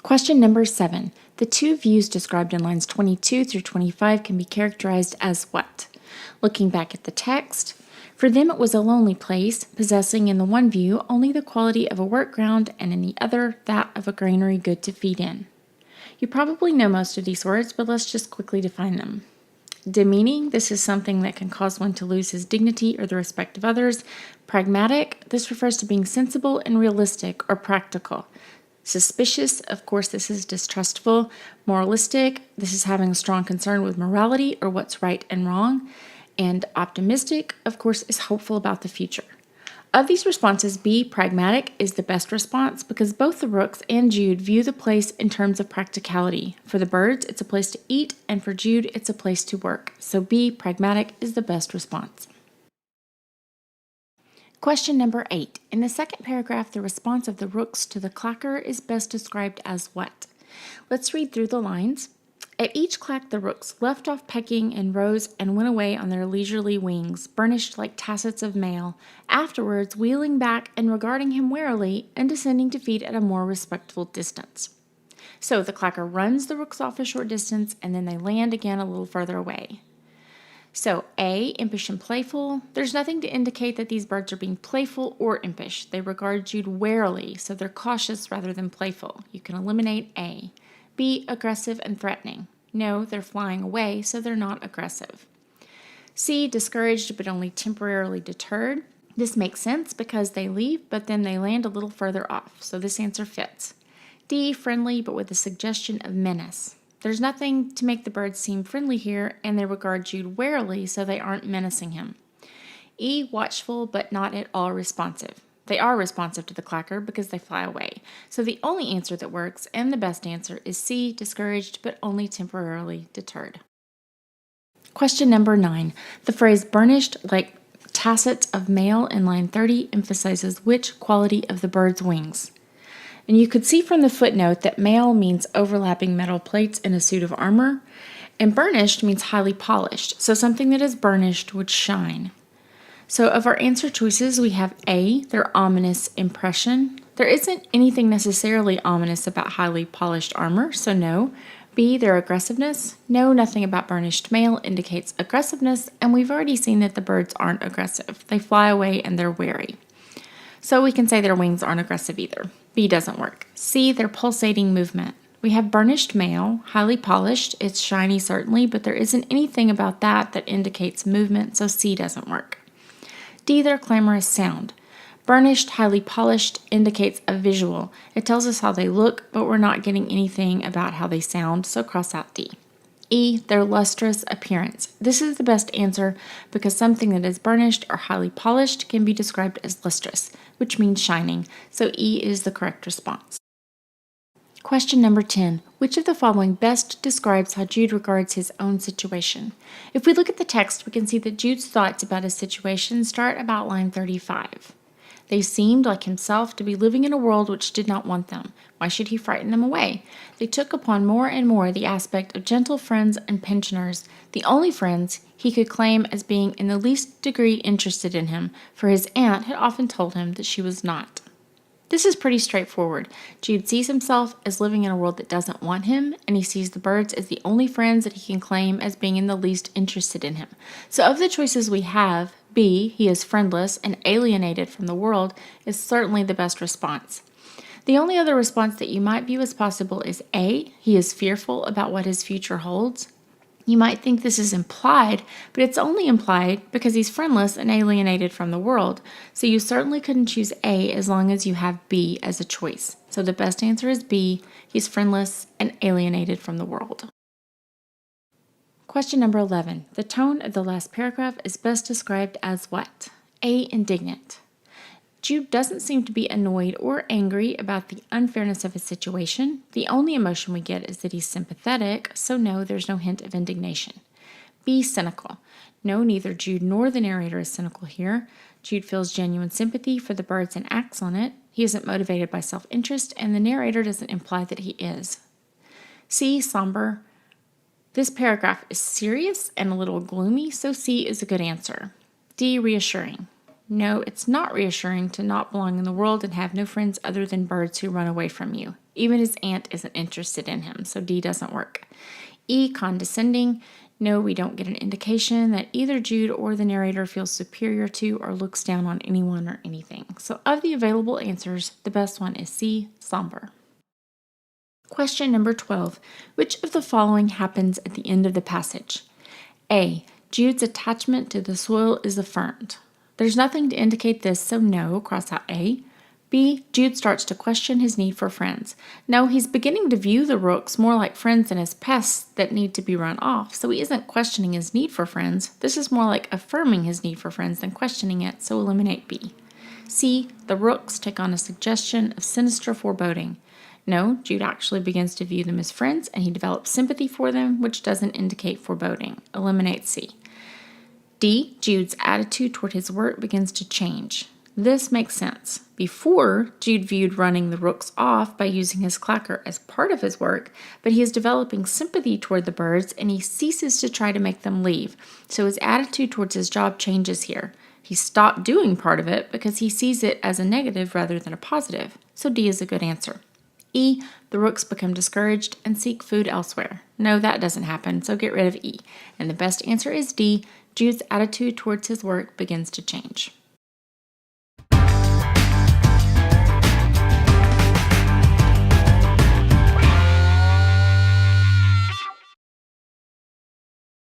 Question number 7. The two views described in lines 22 through 25 can be characterized as what? Looking back at the text, for them it was a lonely place, possessing in the one view only the quality of a work ground and in the other that of a granary good to feed in. You probably know most of these words, but let's just quickly define them. Demeaning, this is something that can cause one to lose his dignity or the respect of others. Pragmatic, this refers to being sensible and realistic or practical. Suspicious, of course, this is distrustful. Moralistic, this is having a strong concern with morality or what's right and wrong. And optimistic, of course, is hopeful about the future. Of these responses, B, pragmatic, is the best response because both the rooks and Jude view the place in terms of practicality. For the birds, it's a place to eat, and for Jude, it's a place to work. So B, pragmatic, is the best response. Question number 8. In the second paragraph, the response of the rooks to the clacker is best described as what? Let's read through the lines. At each clack the rooks left off pecking and rose and went away on their leisurely wings, burnished like tassets of mail, afterwards wheeling back and regarding him warily and descending to feed at a more respectful distance. So the clacker runs the rooks off a short distance and then they land again a little further away. So A, impish and playful. There's nothing to indicate that these birds are being playful or impish. They regard Jude warily, so they're cautious rather than playful. You can eliminate A. B, aggressive and threatening. No, they're flying away, so they're not aggressive. C, discouraged but only temporarily deterred. This makes sense because they leave, but then they land a little further off, so this answer fits. D, friendly but with a suggestion of menace. There's nothing to make the birds seem friendly here, and they regard Jude warily, so they aren't menacing him. E, watchful but not at all responsive. They are responsive to the clacker because they fly away. So the only answer that works and the best answer is C, discouraged but only temporarily deterred. Question number 9. The phrase burnished like tassets of mail in line 30 emphasizes which quality of the bird's wings? And you could see from the footnote that mail means overlapping metal plates in a suit of armor, and burnished means highly polished, so something that is burnished would shine. So of our answer choices, we have A, their ominous impression. There isn't anything necessarily ominous about highly polished armor, so no. B, their aggressiveness. No, nothing about burnished mail indicates aggressiveness, and we've already seen that the birds aren't aggressive. They fly away and they're wary. So we can say their wings aren't aggressive either. B doesn't work. C, their pulsating movement. We have burnished mail, highly polished. It's shiny certainly, but there isn't anything about that indicates movement, so C doesn't work. D, their clamorous sound. Burnished, highly polished indicates a visual. It tells us how they look, but we're not getting anything about how they sound, so cross out D. E, their lustrous appearance. This is the best answer because something that is burnished or highly polished can be described as lustrous, which means shining, so E is the correct response. Question number 10. Which of the following best describes how Jude regards his own situation? If we look at the text, we can see that Jude's thoughts about his situation start about line 35. They seemed, like himself, to be living in a world which did not want them. Why should he frighten them away? They took upon more and more the aspect of gentle friends and pensioners, the only friends he could claim as being in the least degree interested in him, for his aunt had often told him that she was not. This is pretty straightforward. Jude sees himself as living in a world that doesn't want him, and he sees the birds as the only friends that he can claim as being in the least interested in him. So of the choices we have, B, he is friendless and alienated from the world, is certainly the best response. The only other response that you might view as possible is A, he is fearful about what his future holds. You might think this is implied, but it's only implied because he's friendless and alienated from the world, so you certainly couldn't choose A as long as you have B as a choice. So the best answer is B, he's friendless and alienated from the world. Question number 11. The tone of the last paragraph is best described as what? A, indignant. Jude doesn't seem to be annoyed or angry about the unfairness of his situation. The only emotion we get is that he's sympathetic, so no, there's no hint of indignation. B, cynical. No, neither Jude nor the narrator is cynical here. Jude feels genuine sympathy for the birds and acts on it. He isn't motivated by self-interest, and the narrator doesn't imply that he is. C, somber. This paragraph is serious and a little gloomy, so C is a good answer. D, reassuring. No, it's not reassuring to not belong in the world and have no friends other than birds who run away from you. Even his aunt isn't interested in him, so D doesn't work. E, condescending. No, we don't get an indication that either Jude or the narrator feels superior to or looks down on anyone or anything. So of the available answers, the best one is C, somber. Question number 12. Which of the following happens at the end of the passage? A, Jude's attachment to the soil is affirmed. There's nothing to indicate this, so no, cross out A. B, Jude starts to question his need for friends. No, he's beginning to view the rooks more like friends than as pests that need to be run off, so he isn't questioning his need for friends. This is more like affirming his need for friends than questioning it, so eliminate B. C, the rooks take on a suggestion of sinister foreboding. No, Jude actually begins to view them as friends, and he develops sympathy for them, which doesn't indicate foreboding. Eliminate C. D, Jude's attitude toward his work begins to change. This makes sense. Before, Jude viewed running the rooks off by using his clacker as part of his work, but he is developing sympathy toward the birds, and he ceases to try to make them leave. So his attitude towards his job changes here. He stopped doing part of it because he sees it as a negative rather than a positive. So D is a good answer. E, the rooks become discouraged and seek food elsewhere. No, that doesn't happen, so get rid of E. And the best answer is D, Jude's attitude towards his work begins to change.